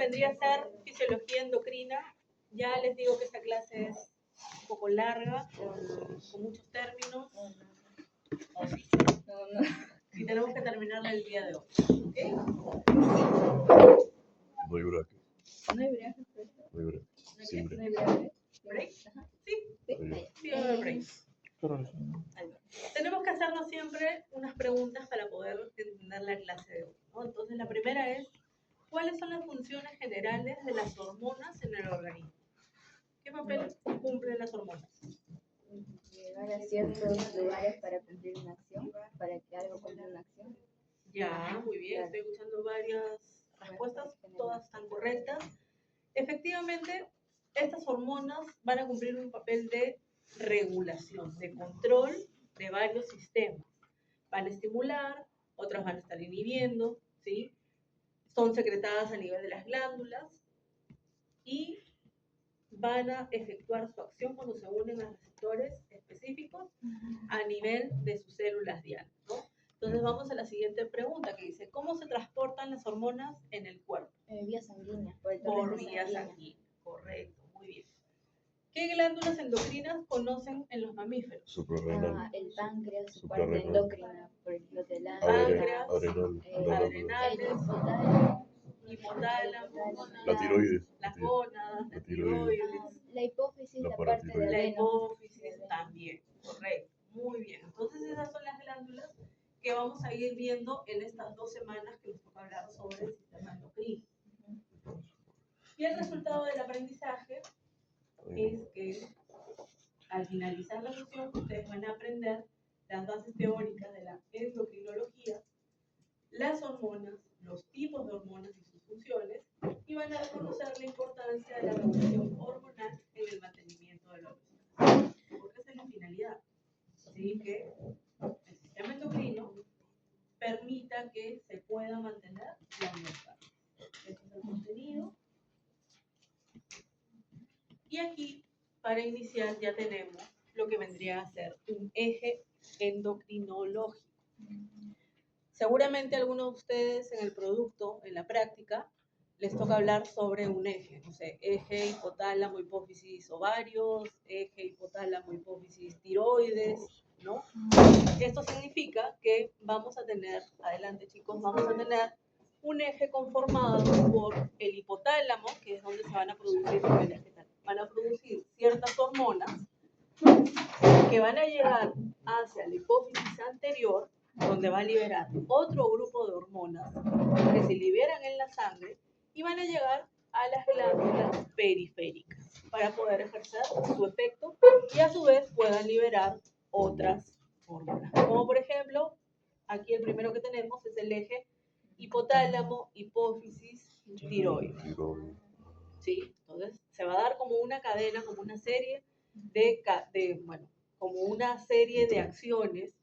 vendría a ser fisiología endocrina. Ya les digo que esta clase es un poco larga, con muchos términos. ¿O sí? Y tenemos que terminarla el día de hoy. ¿Okay? No hay braque. No hay braque. No hay braque. Sí, No braque. hay braque. ¿Break? Sí, Sí. va a haber break. Tenemos que hacernos siempre unas preguntas para poder entender la clase de hoy, ¿no? Entonces, la primera es, ¿cuáles son las funciones generales de las hormonas en el organismo? ¿Qué papel cumplen las hormonas? Llegar a ciertos lugares para cumplir una acción, para que algo cumpla una acción. Ya, muy bien, estoy escuchando varias respuestas, todas están correctas. Efectivamente, estas hormonas van a cumplir un papel de regulación, de control de varios sistemas. Van a estimular, otras van a estar inhibiendo, ¿sí? Son secretadas a nivel de las glándulas y van a efectuar su acción cuando se unen a receptores específicos a nivel de sus células diana, ¿no? Entonces vamos a la siguiente pregunta que dice, ¿cómo se transportan las hormonas en el cuerpo? Vía sanguínea. Por vía sanguínea, correcto, muy bien. ¿Qué glándulas endocrinas conocen en los mamíferos? Suprarrenal. El páncreas, su parte Suprarrenal. endocrina, por el hipotálamo. Páncreas, Adrenal. hipotálamo, La tiroides. las gónadas, la tiroides. tiroides, La hipófisis, La la parte de paratiroides. la adeno. hipófisis también, correcto, muy bien. Entonces esas son las glándulas que vamos a ir viendo en estas 2 semanas que nos toca hablar sobre el sistema endocrino. Y el resultado del aprendizaje es que al finalizar la sesión ustedes van a aprender las bases teóricas de la endocrinología, las hormonas, los tipos de hormonas y sus funciones, y van a reconocer la importancia de la regulación hormonal en el mantenimiento de la obesidad. Porque esa es la finalidad, ¿sí? Que el sistema endocrino permita que se pueda mantener la homeostasis. Este es el contenido. Y aquí, para iniciar, ya tenemos lo que vendría a ser un eje endocrinológico. Seguramente a algunos de ustedes en el producto, en la práctica, les toca hablar sobre un eje, no sé, eje hipotálamo, hipófisis, ovarios, eje hipotálamo, hipófisis, tiroides, ¿no? Esto significa que vamos a tener, adelante chicos, vamos a tener un eje conformado por el hipotálamo, que es donde se van a producir, van a producir ciertas hormonas que van a llegar hacia la hipófisis anterior, donde va a liberar otro grupo de hormonas que se liberan en la sangre y van a llegar a las glándulas periféricas para poder ejercer su efecto y a su vez puedan liberar otras hormonas. Como por ejemplo, aquí el primero que tenemos es el eje hipotálamo, hipófisis, tiroides. ¿Sí? Entonces se va a dar como una cadena, como una serie como una serie de acciones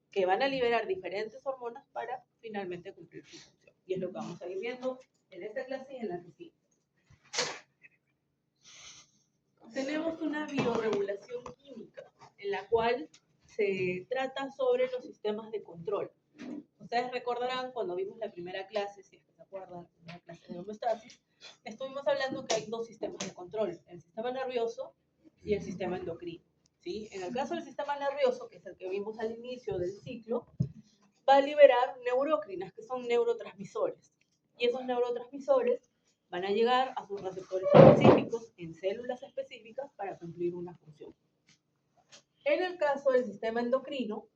que van a liberar diferentes hormonas para finalmente cumplir su función. Y es lo que vamos a ir viendo en esta clase y en la que sigue. Tenemos una bioregulación química en la cual se trata sobre los sistemas de control. Ustedes recordarán cuando vimos la primera clase, si es que se acuerdan, la clase de homeostasis, estuvimos hablando que hay 2 sistemas de control, el sistema nervioso y el sistema endocrino. ¿Sí? En el caso del sistema nervioso, que es el que vimos al inicio del ciclo, va a liberar neurocrinas, que son neurotransmisores. Y esos neurotransmisores van a llegar a sus receptores específicos en células específicas para cumplir una función. En el caso del sistema endocrino,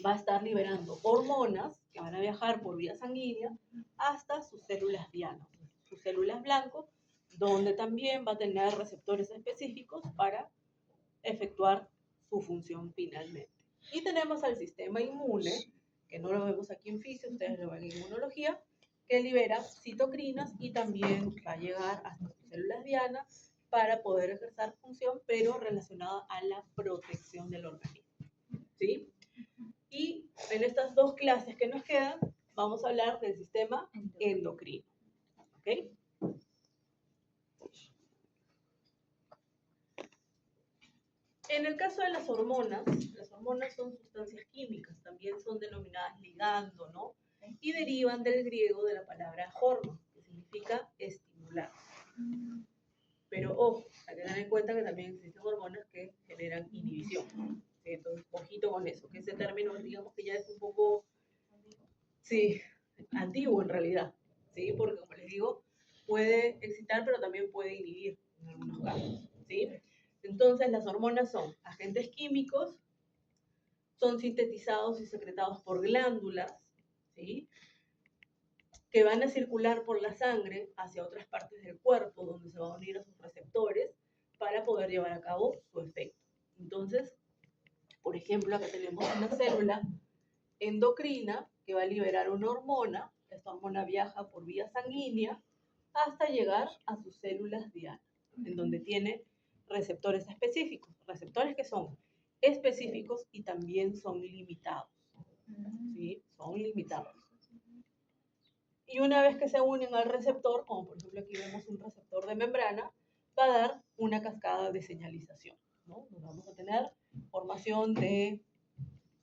va a estar liberando hormonas que van a viajar por vía sanguínea hasta sus células diana, sus células blanco, donde también va a tener receptores específicos para efectuar su función finalmente. Y tenemos al sistema inmune, que no lo vemos aquí en fisio, ustedes lo ven en inmunología, que libera citoquinas y también va a llegar hasta sus células diana para poder ejercer función, pero relacionada a la protección del organismo. ¿Sí? Y en estas 2 clases que nos quedan, vamos a hablar del sistema endocrino. ¿Ok? En el caso de las hormonas son sustancias químicas, también son denominadas ligando, ¿no? Y derivan del griego de la palabra hormon, que significa estimular. intracelular. Pero ojo, hay que tener en cuenta que también existen hormonas que generan inhibición. ¿Sí? Entonces, ojito con eso, que ese término, digamos que ya es un poco, sí, antiguo en realidad, ¿sí? Porque como les digo, puede excitar, pero también puede inhibir en algunos casos, ¿sí? Entonces, las hormonas son agentes químicos, son sintetizados y secretados por glándulas, ¿sí? Que van a circular por la sangre hacia otras partes del cuerpo, donde se van a unir a sus receptores para poder llevar a cabo su efecto. Entonces, por ejemplo, acá tenemos una célula endocrina que va a liberar una hormona. Esta hormona viaja por vía sanguínea hasta llegar a sus células diana, en donde tiene receptores específicos, receptores que son específicos y también son limitados, ¿sí? Son limitados. Y una vez que se unen al receptor, como por ejemplo aquí vemos un receptor de membrana, va a dar una cascada de señalización, ¿no? Nos vamos a tener formación de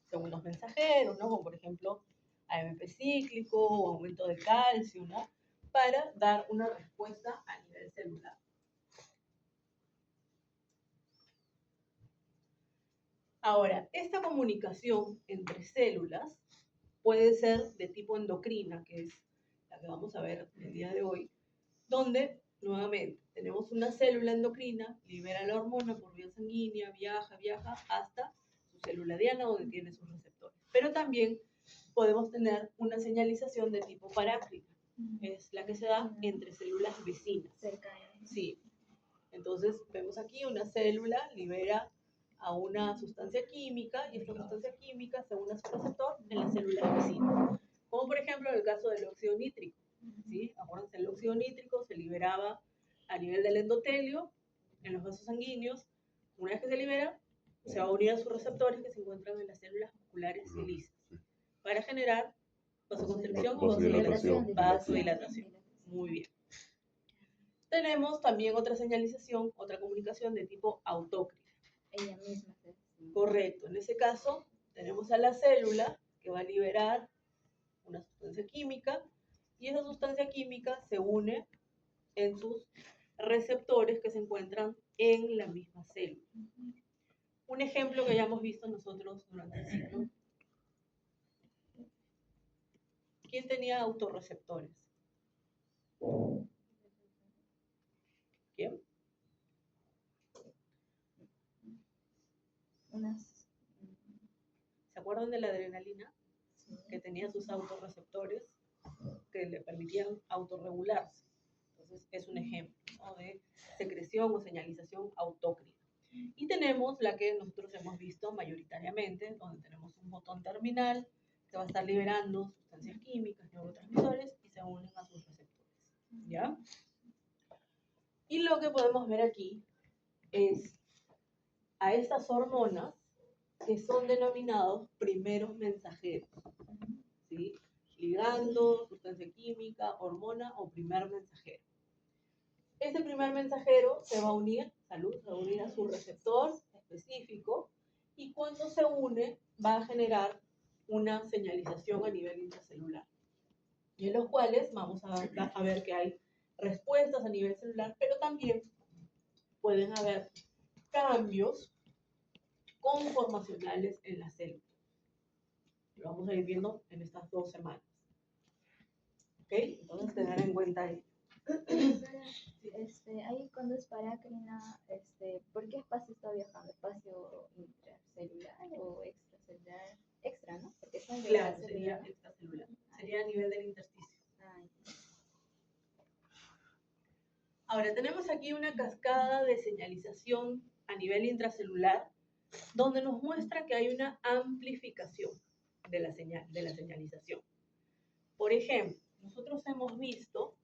segundos mensajeros, ¿no? Como por ejemplo AMP cíclico o aumento de calcio, ¿no? Para dar una respuesta a nivel celular. Ahora, esta comunicación entre células puede ser de tipo endocrina, que es la que vamos a ver el día de hoy, donde nuevamente tenemos una célula endocrina, libera la hormona por vía sanguínea, viaja hasta su célula diana donde tiene sus receptores. Pero también podemos tener una señalización de tipo paráclita, es la que se da entre células vecinas. Sí. Entonces vemos aquí una célula libera a una sustancia química y esta sustancia química se une a su receptor en las células vecinas. Como por ejemplo en el caso del óxido nítrico. ¿Sí? Acuérdense, el óxido nítrico se liberaba a nivel del endotelio, en los vasos sanguíneos. Una vez que se libera, se va a unir a sus receptores que se encuentran en las células musculares y lisas para generar vasoconstricción o Vasodilatación. vasodilatación. Muy bien. Tenemos también otra señalización, otra comunicación de tipo autócrina. Ella misma. Correcto. En ese caso, tenemos a la célula que va a liberar una sustancia química y esa sustancia química se une en sus receptores que se encuentran en la misma célula. Un ejemplo que ya hemos visto nosotros durante el ciclo. ¿Quién tenía autorreceptores? ¿Quién? ¿Se acuerdan de la adrenalina? Que tenía sus autorreceptores que le permitían autorregularse. Entonces, es un ejemplo, ¿no? De secreción o señalización autócrina. Y tenemos la que nosotros hemos visto mayoritariamente, donde tenemos un botón terminal que va a estar liberando sustancias químicas, neurotransmisores y se unen a sus receptores. ¿Ya? Y lo que podemos ver aquí es a estas hormonas que son denominados primeros mensajeros, ¿sí? Ligando, sustancia química, hormona o primer mensajero. Este primer mensajero se va a unir, se va a unir a su receptor específico y cuando se une va a generar una señalización a nivel intracelular. Y en los cuales vamos a ver que hay respuestas a nivel celular, pero también pueden haber cambios conformacionales en la célula. Lo vamos a ir viendo en estas 2 semanas. ¿Ok? Entonces, tener en cuenta ahí. Ahí cuando es parácrina, ¿por qué espacio está viajando? ¿Espacio intracelular o extracelular? Extra, ¿no? Porque son de Claro, la sería célula. extracelular. Sería a nivel del intersticio. Ahora, tenemos aquí una cascada de señalización a nivel intracelular donde nos muestra que hay una amplificación de la señalización. Por ejemplo, nosotros hemos visto,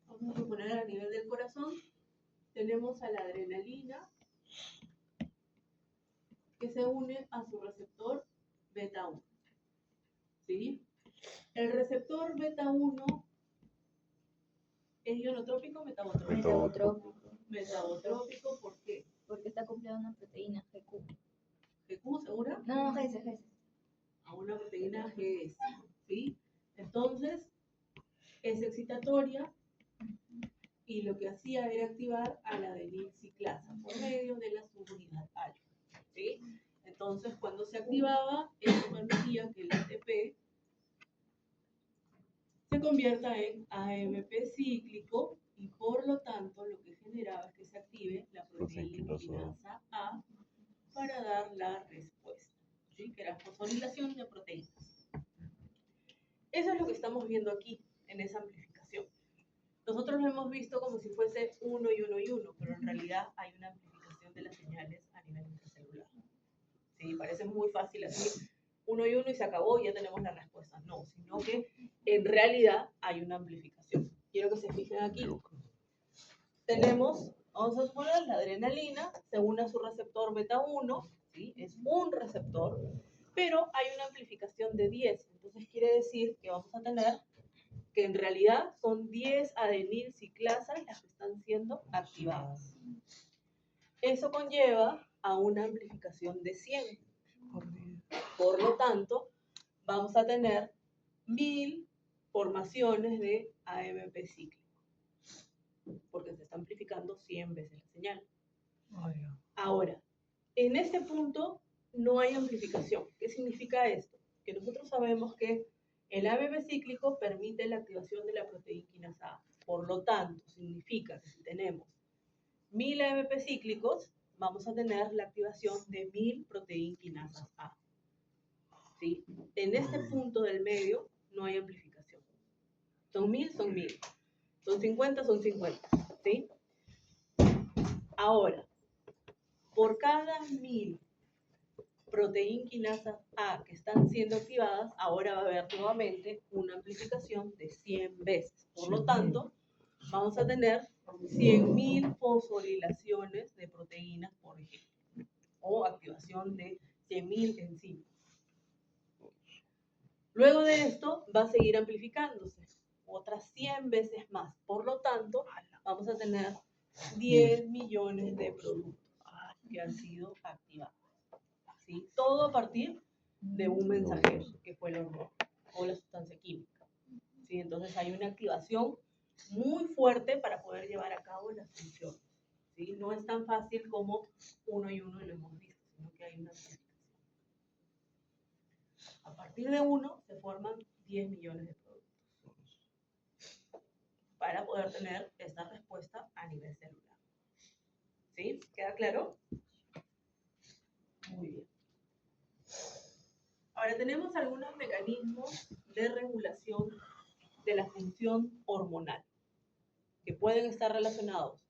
vamos a poner a nivel del corazón, tenemos a la adrenalina que se une a su receptor beta 1. ¿Sí? El receptor beta 1 es ionotrópico o metabotrópico. Metabotrópico, ¿por qué? Porque está cumpliendo una proteína GQ. ¿GQ segura? No, GS. A una proteína GS. ¿Sí? Entonces, es excitatoria y lo que hacía era activar a la adenilciclasa por medio de la subunidad alfa, ¿sí? Entonces, cuando se activaba, eso permitía que el ATP se convierta en AMP cíclico y por lo tanto lo que generaba es que se active la proteína quinasa A para dar la respuesta, ¿sí? Que era fosforilación de proteínas. Eso es lo que estamos viendo aquí en esa amplificación. Nosotros lo hemos visto como si fuese 1 y 1 y 1, pero en realidad hay una amplificación de las señales a nivel intracelular. Sí, parece muy fácil así, 1 y 1 y se acabó, ya tenemos la respuesta. No, sino que en realidad hay una amplificación. Quiero que se fijen aquí. Tenemos, vamos a suponer, la adrenalina se une a su receptor beta 1, ¿sí? Es un receptor, pero hay una amplificación de 10. Entonces quiere decir que vamos a tener que en realidad son 10 adenilciclasas las que están siendo activadas. Eso conlleva a una amplificación de 100. Por lo tanto, vamos a tener 1000 formaciones de AMP cíclico, porque se está amplificando 100 veces la señal. Ahora, en este punto no hay amplificación. ¿Qué significa esto? Que nosotros sabemos que el AMP cíclico permite la activación de la proteína quinasa A. Por lo tanto, significa que si tenemos 1000 AMP cíclicos, vamos a tener la activación de 1000 proteínas quinasas A. ¿Sí? En este punto del medio no hay amplificación. Son 1000, son 1000. Son 50, son 50. ¿Sí? Ahora, por cada 1000 proteínas quinasas A que están siendo activadas, ahora va a haber nuevamente una amplificación de 100 veces. Por lo tanto, vamos a tener 100.000 fosforilaciones de proteínas, por ejemplo, o activación de 100.000 enzimas. Luego de esto va a seguir amplificándose otras 100 veces más. Por lo tanto, vamos a tener 10 millones de productos que han sido activados. ¿Sí? Todo a partir de un mensajero, que fue el hormona o la sustancia química. ¿Sí? Entonces hay una activación muy fuerte para poder llevar a cabo las funciones. ¿Sí? No es tan fácil como 1 y 1 lo hemos visto, sino que hay una amplificación. A partir de 1 se forman 10 millones de productos para poder tener esta respuesta a nivel celular. ¿Sí? ¿Queda claro? Muy bien. Ahora tenemos algunos mecanismos de regulación de la función hormonal que pueden estar relacionados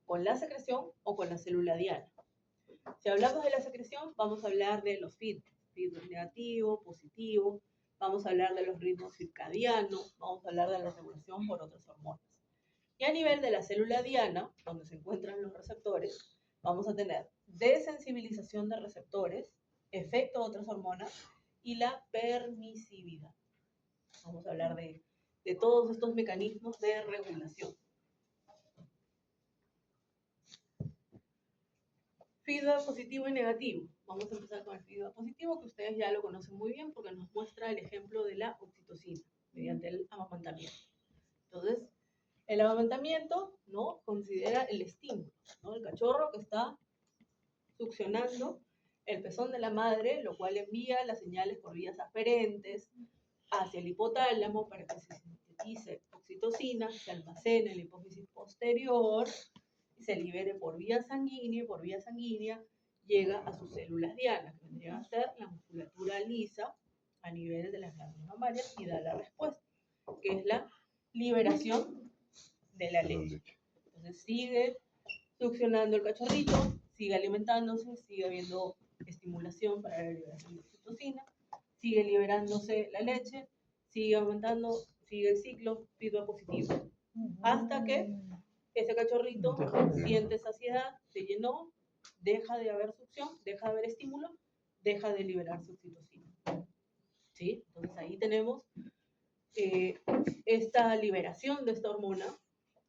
con la secreción o con la célula diana. Si hablamos de la secreción, vamos a hablar de los feedback negativo, positivo, vamos a hablar de los ritmos circadianos, vamos a hablar de la regulación por otras hormonas. Y a nivel de la célula diana, donde se encuentran los receptores, vamos a tener desensibilización de receptores, efecto de otras hormonas y la permisividad. Vamos a hablar de todos estos mecanismos de regulación. Feedback positivo y negativo. Vamos a empezar con el feedback positivo, que ustedes ya lo conocen muy bien porque nos muestra el ejemplo de la oxitocina mediante el amamantamiento. Entonces, el amamantamiento, ¿no?, considera el estímulo, ¿no? El cachorro que está succionando el pezón de la madre, lo cual envía las señales por vías aferentes hacia el hipotálamo para que se sintetice oxitocina, se almacene en la hipófisis posterior, se libere por vía sanguínea y por vía sanguínea llega a sus células dianas, que vendría a ser la musculatura lisa a nivel de las glándulas mamarias y da la respuesta, que es la liberación de la leche. Entonces sigue succionando el cachorrito, sigue alimentándose, sigue habiendo estimulación para la liberación de oxitocina, sigue liberándose la leche, sigue aumentando, sigue el ciclo feedback positivo, hasta que ese cachorrito siente saciedad, se llenó, deja de haber succión, deja de haber estímulo, deja de liberarse oxitocina. ¿Sí? Entonces ahí tenemos esta liberación de esta hormona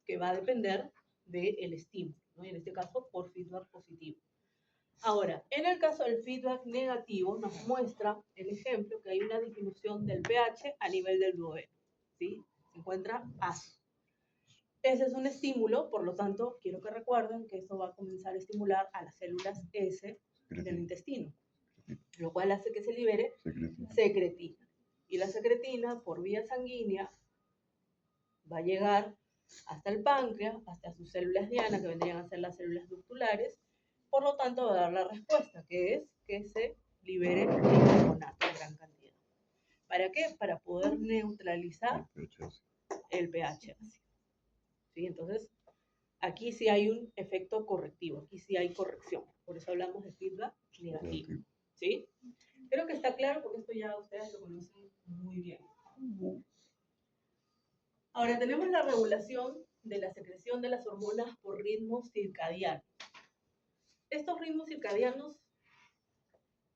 que va a depender del estímulo, ¿no? Y en este caso por feedback positivo. Ahora, en el caso del feedback negativo, nos muestra el ejemplo que hay una disminución del pH a nivel del duodeno, ¿sí? se encuentra ácido. Ese es un estímulo, por lo tanto, quiero que recuerden que eso va a comenzar a estimular a las células S del intestino, lo cual hace que se libere secretina. Y la secretina, por vía sanguínea, va a llegar hasta el páncreas, hasta sus células diana, que vendrían a ser las células ductulares. Por lo tanto, va a dar la respuesta, que es que se libere bicarbonato en gran cantidad. ¿Para qué? Para poder neutralizar el pH ácido. ¿Sí? Entonces, aquí sí hay un efecto correctivo, aquí sí hay corrección. Por eso hablamos de feedback negativo. ¿Sí? Creo que está claro porque esto ya ustedes lo conocen muy bien. Ahora tenemos la regulación de la secreción de las hormonas por ritmos circadianos. Estos ritmos circadianos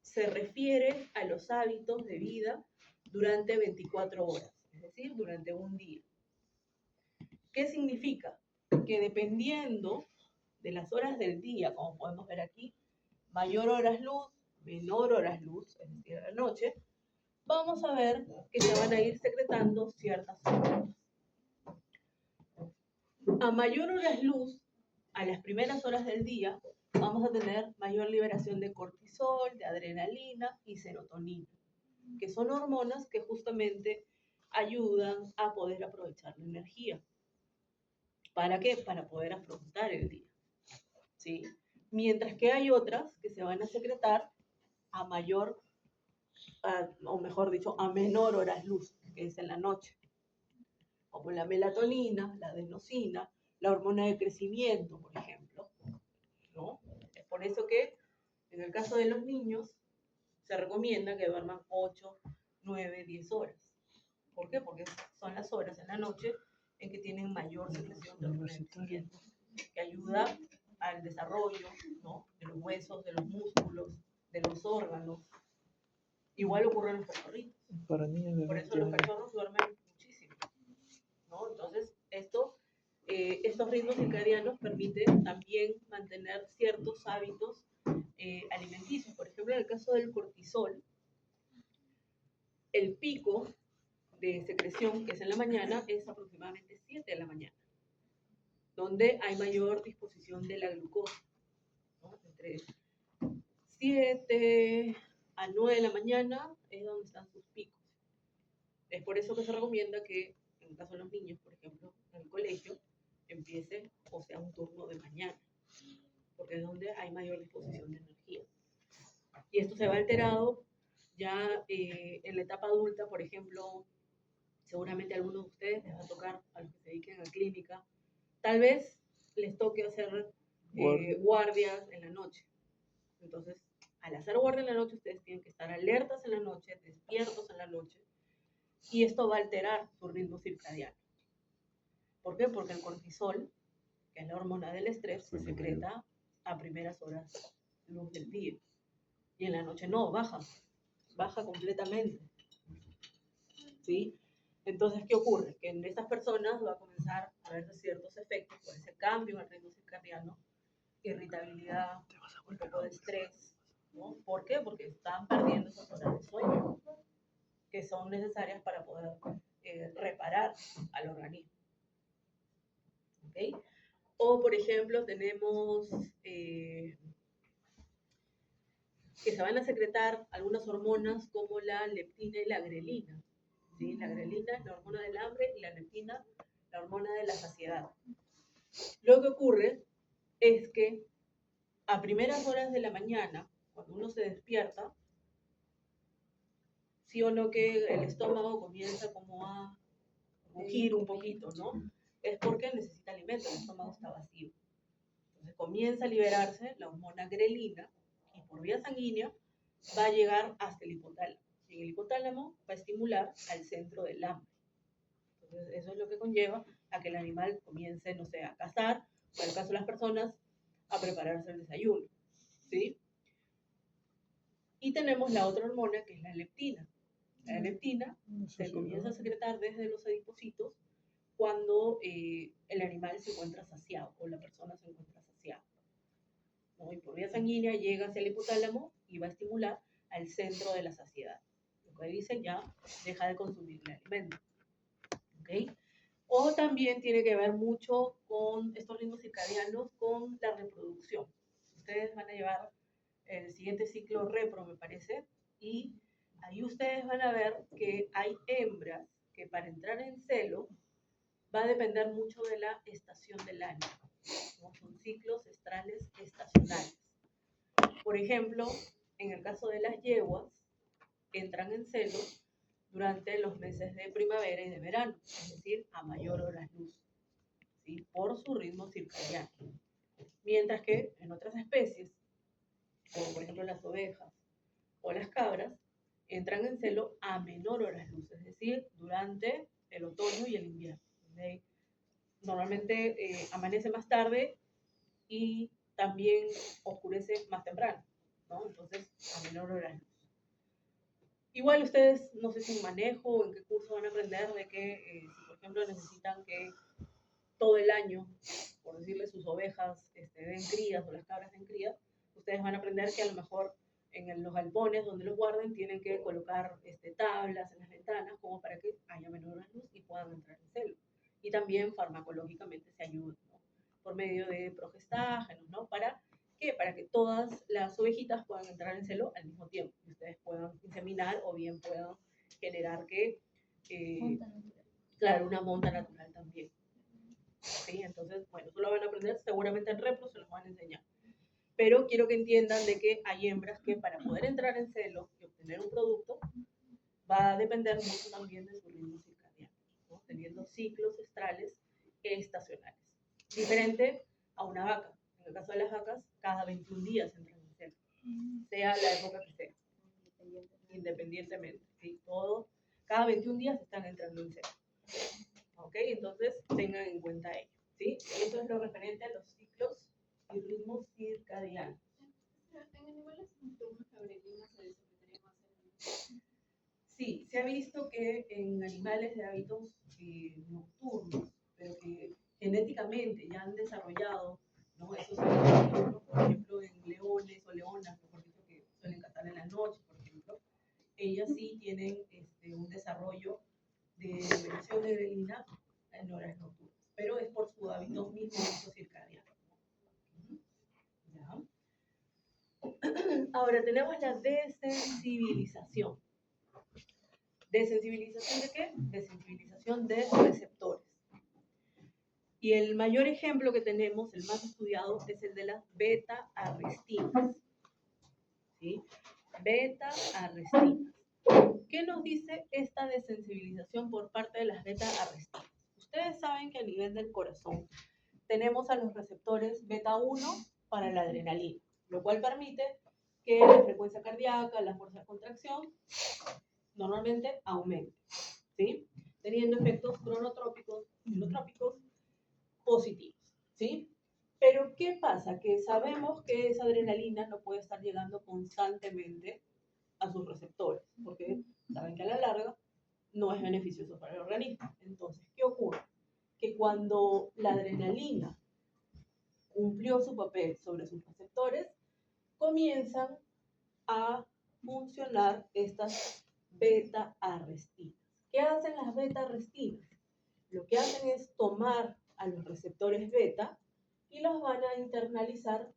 se refieren a los hábitos de vida durante 24 horas, es decir, durante un día. ¿Qué significa? Que dependiendo de las horas del día, como podemos ver aquí, mayor horas luz, menor horas luz, es decir, la noche, vamos a ver que se van a ir secretando ciertas hormonas. A mayor horas luz, a las primeras horas del día, vamos a tener mayor liberación de cortisol, de adrenalina y serotonina, que son hormonas que justamente ayudan a poder aprovechar la energía. ¿Para qué? Para poder afrontar el día. ¿Sí? Mientras que hay otras que se van a secretar a mayor, o mejor dicho, a menor horas luz, que es en la noche, como la melatonina, la adenosina, la hormona de crecimiento, por ejemplo, ¿no? Es por eso que en el caso de los niños se recomienda que duerman 8, 9, 10 horas. ¿Por qué? Porque son las horas en la noche en que tienen mayor secreción de hormona de crecimiento, que ayuda al desarrollo, ¿no?, de los huesos, de los músculos, de los órganos. Igual ocurre en los cachorritos. Para niños de Por eso los cachorros duermen muchísimo, ¿no? Entonces, estos ritmos circadianos permiten también mantener ciertos hábitos alimenticios. Por ejemplo, en el caso del cortisol, el pico de secreción, que es en la mañana, es aproximadamente 7 de la mañana, donde hay mayor disposición de la glucosa, ¿no? Entre 7 a 9 de la mañana es donde están sus picos. Es por eso que se recomienda que, en el caso de los niños, por ejemplo, en el colegio, empiece o sea un turno de mañana, porque es donde hay mayor disposición de energía. Y esto se va alterado ya en la etapa adulta. Por ejemplo, seguramente a algunos de ustedes les va a tocar, a los que se dediquen a clínica, tal vez les toque hacer guardias en la noche. Entonces, al hacer guardia en la noche, ustedes tienen que estar alertas en la noche, despiertos en la noche, y esto va a alterar su ritmo circadiano. ¿Por qué? Porque el cortisol, que es la hormona del estrés, se secreta a primeras horas luz del día. Y en la noche no, baja completamente. ¿Sí? Entonces, ¿qué ocurre? Que en estas personas va a comenzar a verse ciertos efectos por ese cambio en el ritmo circadiano, irritabilidad, un poco de estrés, ¿no? ¿Por qué? Porque están perdiendo esas horas de sueño que son necesarias para poder reparar al organismo. ¿Ok? O, por ejemplo, tenemos que se van a secretar algunas hormonas como la leptina y la grelina. ¿Sí? La grelina es la hormona del hambre y la leptina la hormona de la saciedad. Lo que ocurre es que a primeras horas de la mañana, cuando uno se despierta, sí o no que el estómago comienza como a rugir un poquito, ¿no? Es porque necesita alimento, el estómago está vacío. Entonces comienza a liberarse la hormona grelina y por vía sanguínea va a llegar hasta el hipotálamo. Y en el hipotálamo va a estimular al centro del hambre. Entonces eso es lo que conlleva a que el animal comience, no sé, a cazar, o en el caso de las personas, a prepararse el desayuno, ¿sí? Y tenemos la otra hormona, que es la leptina. La leptina se comienza a secretar desde los adipocitos cuando el animal se encuentra saciado o la persona se encuentra saciada, ¿no? Y por vía sanguínea llega hacia el hipotálamo y va a estimular al centro de la saciedad. Lo que dice ya deja de consumir el alimento. ¿Okay? O también tiene que ver mucho con estos ritmos circadianos, con la reproducción. Ustedes van a llevar el siguiente ciclo repro, me parece, y ahí ustedes van a ver que hay hembras que para entrar en celo va a depender mucho de la estación del año, ¿no? Son ciclos estrales estacionales. Por ejemplo, en el caso de las yeguas, entran en celo durante los meses de primavera y de verano, es decir, a mayor horas luz, ¿sí? Por su ritmo circadiano. Mientras que en otras especies, como por ejemplo las ovejas o las cabras, entran en celo a menor horas luz, es decir, durante el otoño y el invierno. ¿Okay? Normalmente amanece más tarde y también oscurece más temprano, ¿no? Entonces, a menor hora luz. Igual ustedes, no sé si en manejo o en qué curso van a aprender de que, si por ejemplo necesitan que todo el año, por decirle, sus ovejas den crías o las cabras den crías, ustedes van a aprender que a lo mejor en los galpones donde los guarden tienen que colocar tablas en las ventanas como para que haya menor luz y puedan entrar en celo. Y también farmacológicamente se ayuda, ¿no? Por medio de progestágenos, ¿no? ¿Para qué? Para que todas las ovejitas puedan entrar en celo al mismo tiempo y ustedes puedan inseminar o bien puedan generar que, claro, una monta natural también. ¿Sí? Entonces, bueno, eso lo van a aprender, seguramente en repro se los van a enseñar. Pero quiero que entiendan de que hay hembras que para poder entrar en celo y obtener un producto va a depender mucho también de su ritmo circadiano, ¿no? Teniendo ciclos estrales estacionales. Diferente a una vaca. En el caso de las vacas, cada 21 días entran en celo, sea la época que sea, independientemente. ¿Sí? Todo, cada 21 días están entrando en celo. ¿Ok? Entonces, tengan en cuenta ello. ¿Sí? Eso es lo referente a los ciclos y ritmos circadianos. En animales nocturnos la grelina se desempeñaría más en... Sí, se ha visto que en animales de hábitos nocturnos, pero que genéticamente ya han desarrollado, ¿no? Esos hábitos nocturnos, por ejemplo, en leones o leonas, mejor dicho, que suelen cazar en la noche, por ejemplo, ellas sí tienen un desarrollo de liberación de grelina en horas nocturnas, pero es por su hábito mismo, hábito circadiano. ¿Ya? Ahora tenemos la desensibilización. ¿Desensibilización de qué? Desensibilización de receptores. Y el mayor ejemplo que tenemos, el más estudiado, es el de las beta-arrestinas. ¿Sí? Beta-arrestinas. ¿Qué nos dice esta desensibilización por parte de las beta-arrestinas? Ustedes saben que a nivel del corazón tenemos a los receptores beta-1 para la adrenalina, lo cual permite que la frecuencia cardíaca, la fuerza de contracción, normalmente aumente, ¿sí? Teniendo efectos cronotrópicos, filotrópicos positivos, ¿sí? Pero ¿qué pasa? Que sabemos que esa adrenalina no puede estar llegando constantemente a sus receptores, porque saben que a la larga no es beneficioso para el organismo. Entonces, ¿qué ocurre? Que cuando la adrenalina cumplió su papel sobre sus receptores, comienzan a funcionar estas beta-arrestinas. ¿Qué hacen las beta-arrestinas? Lo que hacen es tomar a los receptores beta y los van a internalizar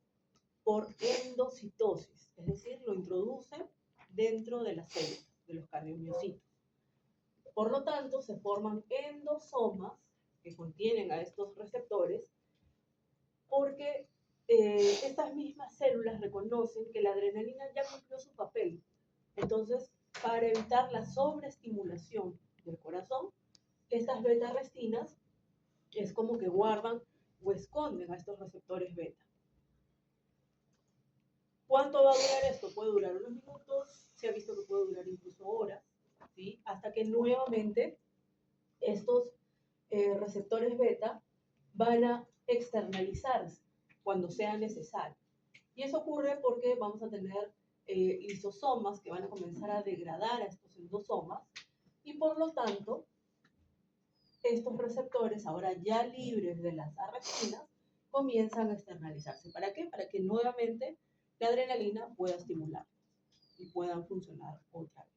por endocitosis, es decir, lo introducen dentro de las células, de los cardiomiocitos. Por lo tanto, se forman endosomas que contienen a estos receptores porque estas mismas células reconocen que la adrenalina ya cumplió su papel. Entonces, para evitar la sobreestimulación del corazón, estas beta-arrestinas es como que guardan o esconden a estos receptores beta. ¿Cuánto va a durar esto? Puede durar unos minutos, se ha visto que puede durar incluso horas, ¿sí? Hasta que nuevamente estos receptores beta van a externalizarse cuando sea necesario. Y eso ocurre porque vamos a tener lisosomas que van a comenzar a degradar a estos endosomas y por lo tanto estos receptores, ahora ya libres de las arrestinas, comienzan a externalizarse. ¿Para qué? Para que nuevamente la adrenalina pueda estimular y puedan funcionar otra vez.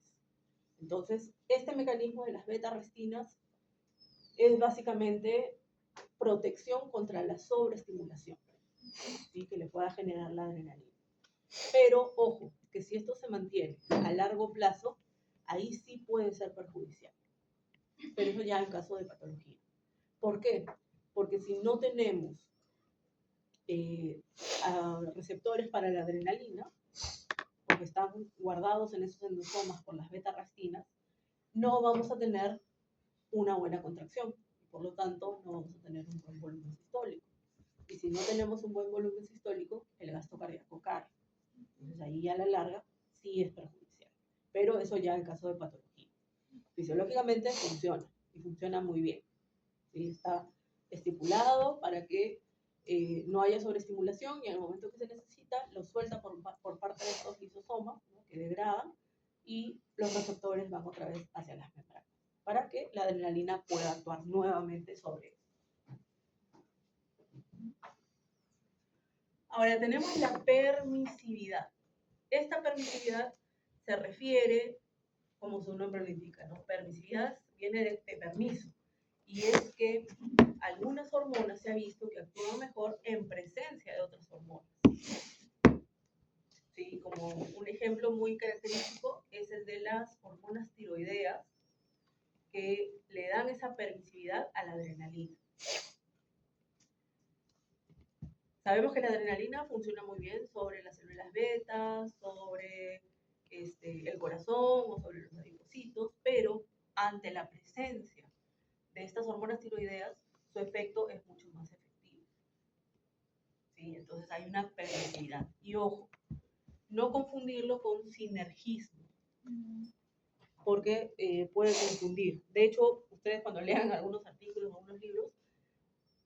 Entonces, este mecanismo de las beta-arrestinas es básicamente protección contra la sobreestimulación, ¿sí? Que le pueda generar la adrenalina. Pero, ojo, que si esto se mantiene a largo plazo, ahí sí puede ser perjudicial. Pero eso ya en caso de patología. ¿Por qué? Porque si no tenemos receptores para la adrenalina, porque están guardados en esos endosomas por las beta-rastinas, no vamos a tener una buena contracción. Por lo tanto, no vamos a tener un buen volumen sistólico. Y si no tenemos un buen volumen sistólico, el gasto cardíaco cae. Entonces ahí a la larga sí es perjudicial. Pero eso ya en caso de patología. Fisiológicamente funciona y funciona muy bien. ¿Sí? Está estipulado para que no haya sobreestimulación y en el momento que se necesita lo suelta por parte de estos lisosomas, ¿no? Que degradan y los receptores van otra vez hacia las membranas para que la adrenalina pueda actuar nuevamente sobre él. Ahora tenemos la permisividad. Esta permisividad se refiere, como su nombre lo indica, ¿no? Permisividad viene de permiso. Y es que algunas hormonas se ha visto que actúan mejor en presencia de otras hormonas. ¿Sí? Como un ejemplo muy característico es el de las hormonas tiroideas, que le dan esa permisividad a la adrenalina. Sabemos que la adrenalina funciona muy bien sobre las células beta, sobre el corazón o sobre los adipocitos, pero ante la presencia de estas hormonas tiroideas, su efecto es mucho más efectivo. ¿Sí? Entonces hay una permisividad. Y ojo, no confundirlo con sinergismo, porque puede confundir. De hecho, ustedes cuando lean algunos artículos o algunos libros,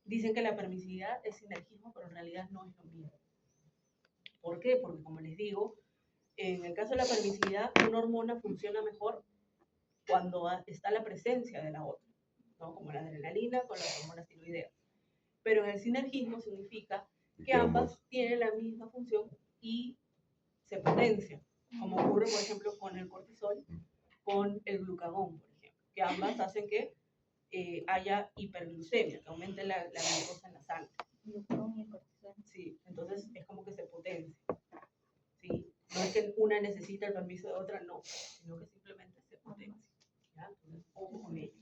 dicen que la permisividad es sinergismo, pero en realidad no es lo mismo. ¿Por qué? Porque como les digo, en el caso de la permisividad, una hormona funciona mejor cuando está la presencia de la otra, ¿no? Como la adrenalina con las hormonas tiroideas. Pero en el sinergismo significa que ambas tienen la misma función y se potencian, como ocurre, por ejemplo, con el cortisol, con el glucagón, por ejemplo, que ambas hacen que haya hiperglucemia, que aumente la glucosa en la sangre. Sí, entonces es como que se potencia. ¿Sí? No es que una necesita el permiso de otra, no, sino que simplemente se potencia. ¿Ya? Entonces, ojo con ello.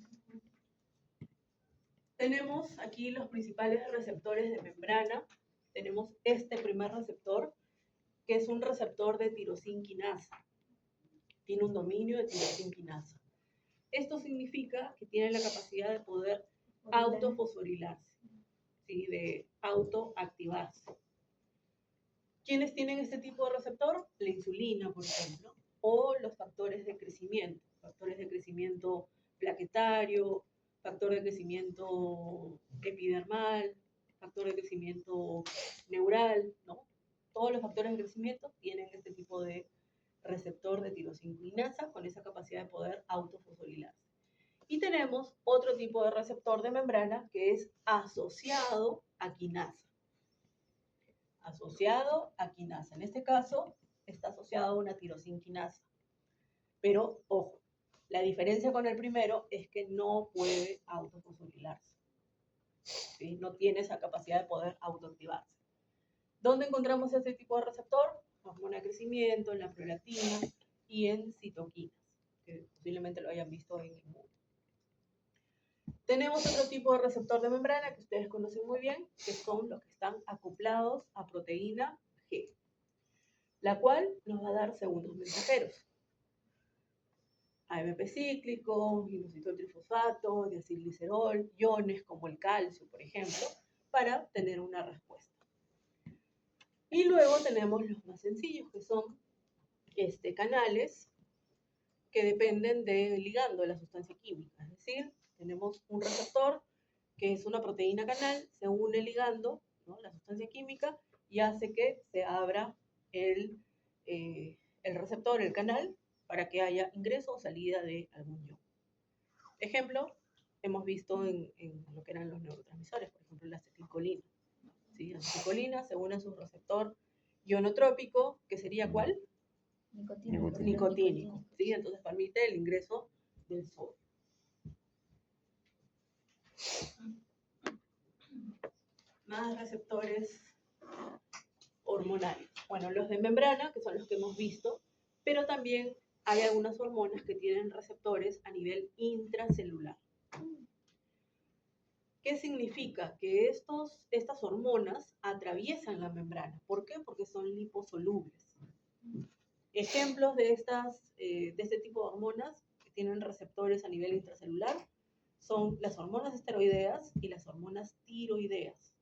Tenemos aquí los principales receptores de membrana. Tenemos este primer receptor, que es un receptor de tirosinquinasa. Tiene un dominio de tirosinquinasa. Esto significa que tiene la capacidad de poder autofosforilarse, ¿sí? De autoactivarse. ¿Quiénes tienen este tipo de receptor? La insulina, por ejemplo, o los factores de crecimiento plaquetario, factor de crecimiento epidermal, factor de crecimiento neural, ¿no? Todos los factores de crecimiento tienen este tipo de receptor de tirosinquinasa con esa capacidad de poder autofosforilarse. Y tenemos otro tipo de receptor de membrana que es asociado a quinasa. Asociado a quinasa. En este caso, está asociado a una tirosinquinasa. Pero, ojo, la diferencia con el primero es que no puede autofosforilarse. ¿Sí? No tiene esa capacidad de poder autoactivarse. ¿Dónde encontramos este tipo de receptor? Hormona de crecimiento, en la prolactina y en citoquinas, que posiblemente lo hayan visto en inmune. Tenemos otro tipo de receptor de membrana que ustedes conocen muy bien, que son los que están acoplados a proteína G, la cual nos va a dar segundos mensajeros. AMP cíclico, inositol-trifosfato, diacilglicerol, iones como el calcio, por ejemplo, para tener una respuesta. Y luego tenemos los más sencillos, que son canales que dependen del ligando de la sustancia química. Es decir, tenemos un receptor que es una proteína canal, se une el ligando, ¿no? La sustancia química, y hace que se abra el receptor, el canal, para que haya ingreso o salida de algún ion. Ejemplo, hemos visto en lo que eran los neurotransmisores, por ejemplo, la acetilcolina. ¿Sí? La acetilcolina se une a su receptor ionotrópico, que sería ¿cuál? Nicotínico. ¿Sí? Entonces permite el ingreso del sodio. Más receptores hormonales. Bueno, los de membrana, que son los que hemos visto, pero también hay algunas hormonas que tienen receptores a nivel intracelular. ¿Qué significa? Que estas hormonas atraviesan la membrana. ¿Por qué? Porque son liposolubles. Ejemplos de este tipo de hormonas que tienen receptores a nivel intracelular son las hormonas esteroideas y las hormonas tiroideas.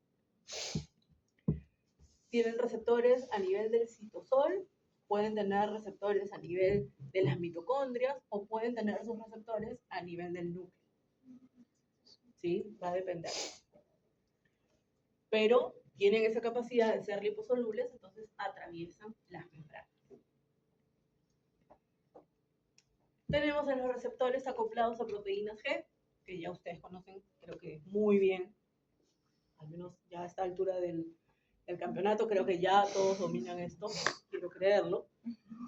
Tienen receptores a nivel del citosol, pueden tener receptores a nivel de las mitocondrias o pueden tener sus receptores a nivel del núcleo. ¿Sí? Va a depender. Pero tienen esa capacidad de ser liposolubles, entonces atraviesan las membranas. Tenemos en los receptores acoplados a proteínas G, que ya ustedes conocen, creo que muy bien, al menos ya a esta altura del campeonato, creo que ya todos dominan esto, quiero creerlo,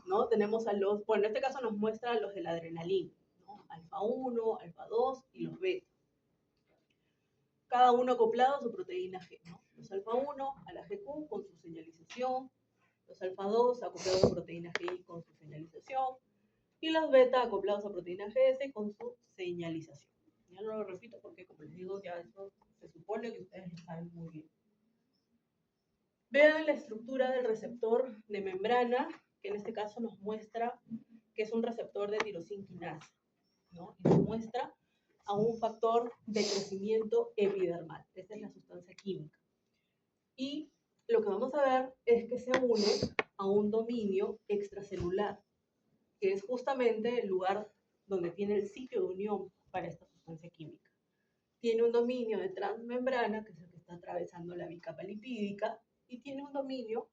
¿no? Tenemos bueno, en este caso nos muestra los de la adrenalina, ¿no? Alfa 1, alfa 2 y los beta. Cada uno acoplado a su proteína G, ¿no? Los alfa 1 a la GQ con su señalización, los alfa 2 acoplados a proteína GI con su señalización, y los beta acoplados a proteína GS con su señalización. Ya no lo repito porque, como les digo, ya eso se supone que ustedes lo saben muy bien. Vean la estructura del receptor de membrana, que en este caso nos muestra que es un receptor de tirosinquinasa, ¿no? Y nos muestra a un factor de crecimiento epidermal. Esta es la sustancia química. Y lo que vamos a ver es que se une a un dominio extracelular, que es justamente el lugar donde tiene el sitio de unión para esta sustancia química. Tiene un dominio de transmembrana, que es el que está atravesando la bicapa lipídica, y tiene un dominio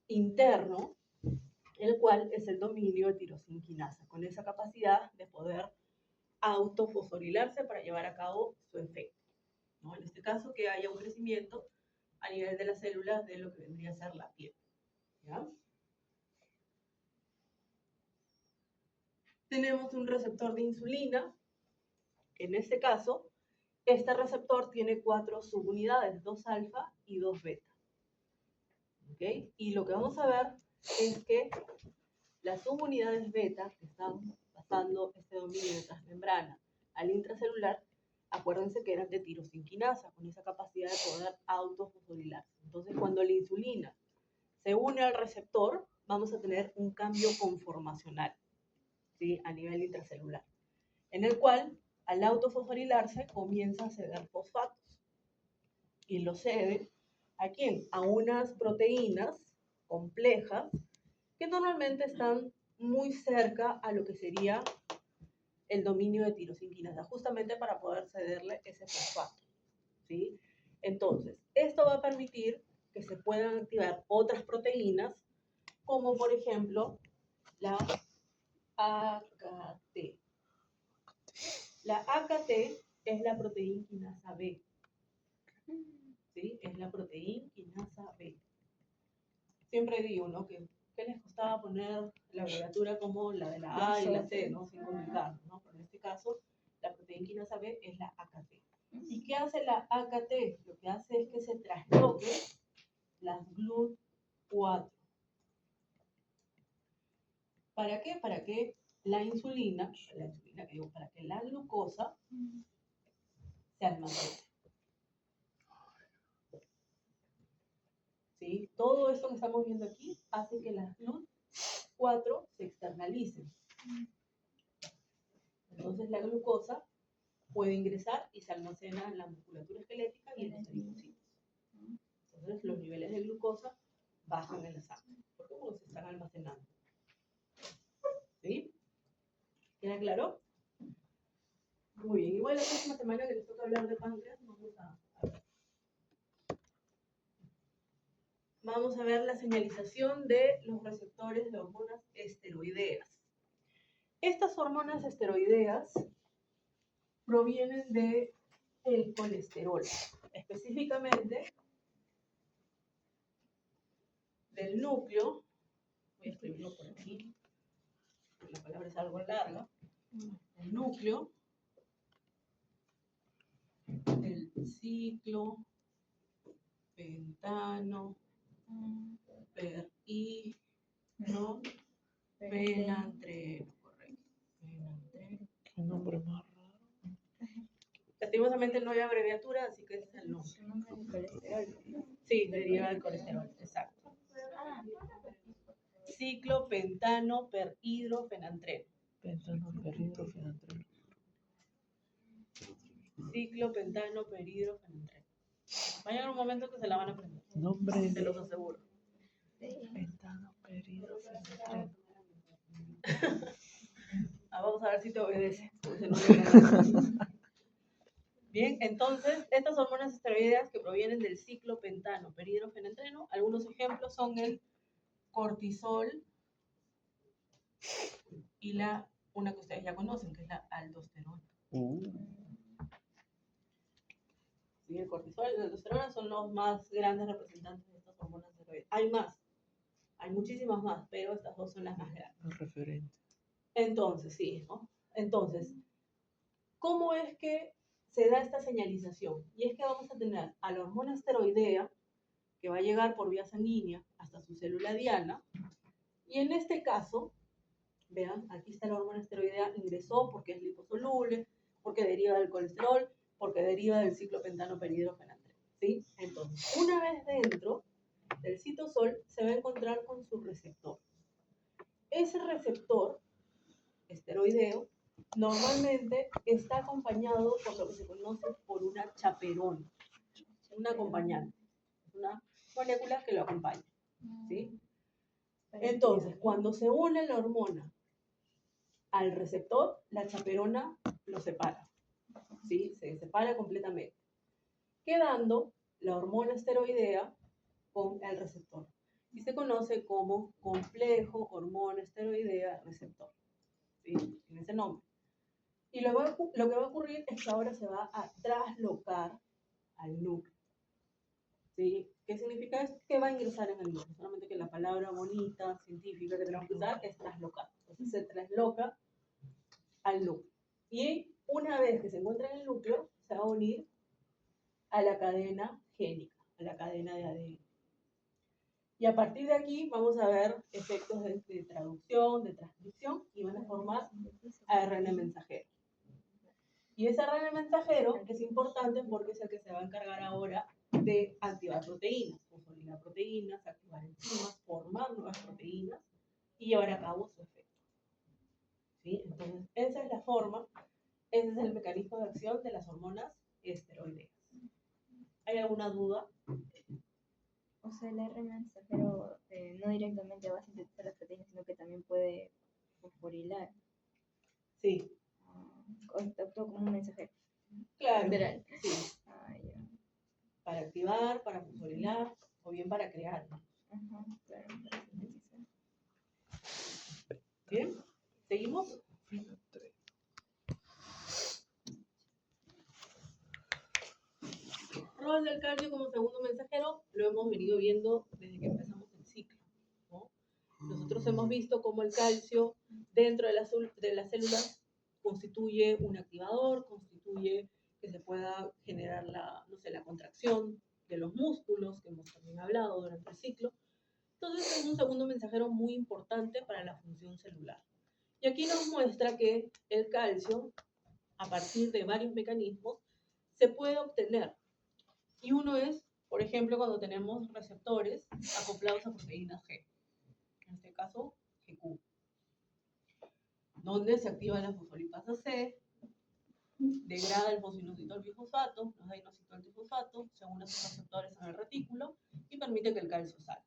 interno, el cual es el dominio de tirosinquinasa, con esa capacidad de poder autofosforilarse para llevar a cabo su efecto, ¿no? En este caso, que haya un crecimiento a nivel de las células de lo que vendría a ser la piel, ¿ya? Tenemos un receptor de insulina, que en este caso, este receptor tiene 4 subunidades, 2 alfa y 2 beta. ¿Okay? Y lo que vamos a ver es que las subunidades beta que están pasando este dominio de transmembrana al intracelular, acuérdense que eran de tirosinquinasa, con esa capacidad de poder autofosforilarse. Entonces, cuando la insulina se une al receptor, vamos a tener un cambio conformacional, ¿sí? A nivel intracelular, en el cual, al autofosforilarse, comienza a ceder fosfatos. Y lo cede ¿a quién? A unas proteínas complejas que normalmente están muy cerca a lo que sería el dominio de tirosinquinasa, justamente para poder cederle ese fosfato, ¿sí? Entonces, esto va a permitir que se puedan activar otras proteínas, como por ejemplo la AKT. La AKT es la proteína quinasa B, ¿sí? Es la proteína quinasa B. Siempre digo, ¿no? ¿Qué les costaba poner la abreviatura como la de la A y la C, ¿no? Sin complicar, ¿no? Pero en este caso, la proteína quinasa B es la AKT. ¿Y qué hace la AKT? Lo que hace es que se trasloque las GLUT4. ¿Para qué? Para que la insulina, para que la glucosa se almacene. ¿Sí? Todo esto que estamos viendo aquí hace que las GLUT4 se externalicen. Entonces la glucosa puede ingresar y se almacena en la musculatura esquelética y en los ericocitos. Entonces los niveles de glucosa bajan en la sangre. ¿Por qué? Porque se están almacenando. ¿Sí? ¿Queda claro? Muy bien. Igual la próxima semana que les toca hablar de páncreas, vamos a ver la señalización de los receptores de hormonas esteroideas. Estas hormonas esteroideas provienen del colesterol, específicamente del núcleo. Voy a escribirlo por aquí, la palabra es algo larga. El núcleo ciclo, pentano, perhidro, fenantreno, correcto. Fenantreno. ¿Qué nombre más raro? Lastimosamente no hay abreviatura, así que ese es el nombre. Su nombre de colesterol. Sí, deriva del colesterol, exacto. Ciclo, pentano, perhidro, fenantreno. Pentano, perhidro, fenantreno. Ciclo, pentano, perhidro, fenantreno. Va a llegar un momento que se la van a aprender, Nombre se los de aseguro. pentano, perhidro, fenantreno. Vamos a ver si te obedece. Porque no tiene nada. Bien, entonces, estas hormonas esteroideas que provienen del ciclo pentano, perhidro, fenantreno, algunos ejemplos son el cortisol y una que ustedes ya conocen, que es la aldosterona. ¿Sí? El cortisol y la aldosterona son los más grandes representantes de estas hormonas esteroideas. Hay más, hay muchísimas más, pero estas dos son las más grandes. Los referentes. Entonces, sí, ¿no? Entonces, ¿cómo es que se da esta señalización? Y es que vamos a tener a la hormona esteroidea, que va a llegar por vía sanguínea hasta su célula diana, y en este caso, vean, aquí está la hormona esteroidea, ingresó porque es liposoluble, porque deriva del colesterol, porque deriva del ciclo pentano perhidro fenantreno, ¿sí? Entonces, una vez dentro del citosol, se va a encontrar con su receptor. Ese receptor esteroideo normalmente está acompañado por lo que se conoce por una chaperona, una acompañante, una molécula que lo acompaña, ¿sí? Entonces, cuando se une la hormona al receptor, la chaperona lo separa, ¿sí? Se separa completamente, quedando la hormona esteroidea con el receptor. Y se conoce como complejo hormona esteroidea receptor, ¿sí? En ese nombre. Y lo que va a ocurrir es que ahora se va a traslocar al núcleo. ¿Sí? ¿Qué significa esto? Que va a ingresar en el núcleo. Solamente que la palabra bonita, científica que tenemos que usar es traslocar. Entonces se trasloca al núcleo. Y una vez que se encuentra en el núcleo, se va a unir a la cadena génica, a la cadena de ADN. Y a partir de aquí vamos a ver efectos de traducción, de transcripción, y van a formar ARN mensajero. Y ese ARN mensajero es importante porque es el que se va a encargar ahora de activar proteínas, fosforilar proteínas, activar enzimas, formar nuevas proteínas y llevar a cabo su efecto. ¿Sí? Entonces, esa es la forma, ese es el mecanismo de acción de las hormonas esteroideas. ¿Hay alguna duda? O sea, el ARN mensajero no directamente va a sintetizar las proteínas, sino que también puede fosforilar. Sí. Actúa como un mensajero. Claro. Literal. Sí. Ya. Para activar, para fosforilar o bien para crear. Ajá, claro, para sintetizar. ¿Bien? ¿Seguimos? Rol del calcio como segundo mensajero lo hemos venido viendo desde que empezamos el ciclo, ¿no? Nosotros hemos visto cómo el calcio dentro de las células constituye un activador, constituye que se pueda generar la contracción de los músculos, que hemos también hablado durante el ciclo. Entonces es un segundo mensajero muy importante para la función celular. Y aquí nos muestra que el calcio, a partir de varios mecanismos, se puede obtener. Y uno es, por ejemplo, cuando tenemos receptores acoplados a proteínas G. En este caso, GQ. Donde se activa la fosfolipasa C, degrada el fosfoinositol bifosfato, nos da inositol trifosfato, se une a sus receptores en el retículo y permite que el calcio salga.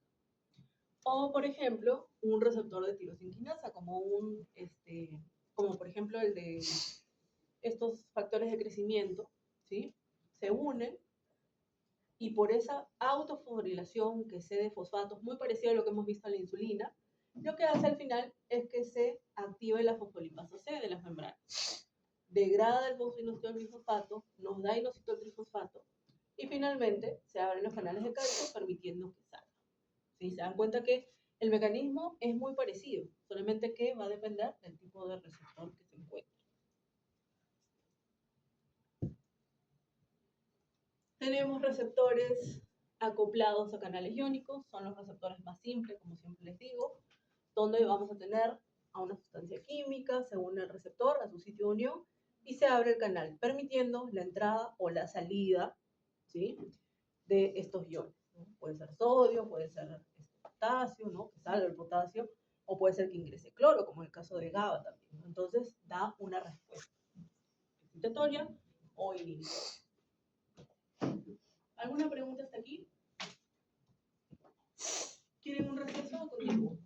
O, por ejemplo, un receptor de tirosinquinasa, como por ejemplo el de estos factores de crecimiento, ¿sí? Se unen y por esa autofosforilación que cede fosfatos, muy parecido a lo que hemos visto en la insulina, lo que hace al final es que se active la fosfolipasa C de las membranas. Degrada el fosfoinositol bifosfato, nos da inositol trifosfato y finalmente se abren los canales de calcio permitiendo que salga. ¿Sí? Se dan cuenta que el mecanismo es muy parecido, solamente que va a depender del tipo de receptor que se encuentre. Tenemos receptores acoplados a canales iónicos, son los receptores más simples, como siempre les digo, donde vamos a tener a una sustancia química, se une el receptor a su sitio de unión y se abre el canal, permitiendo la entrada o la salida, ¿sí?, de estos iones, ¿no? Puede ser sodio, puede ser potasio, ¿no?, que salga el potasio, o puede ser que ingrese cloro, como en el caso de GABA también, ¿no? Entonces da una respuesta excitatoria o inhibitoria. ¿Alguna pregunta hasta aquí? ¿Quieren un receso o continúo?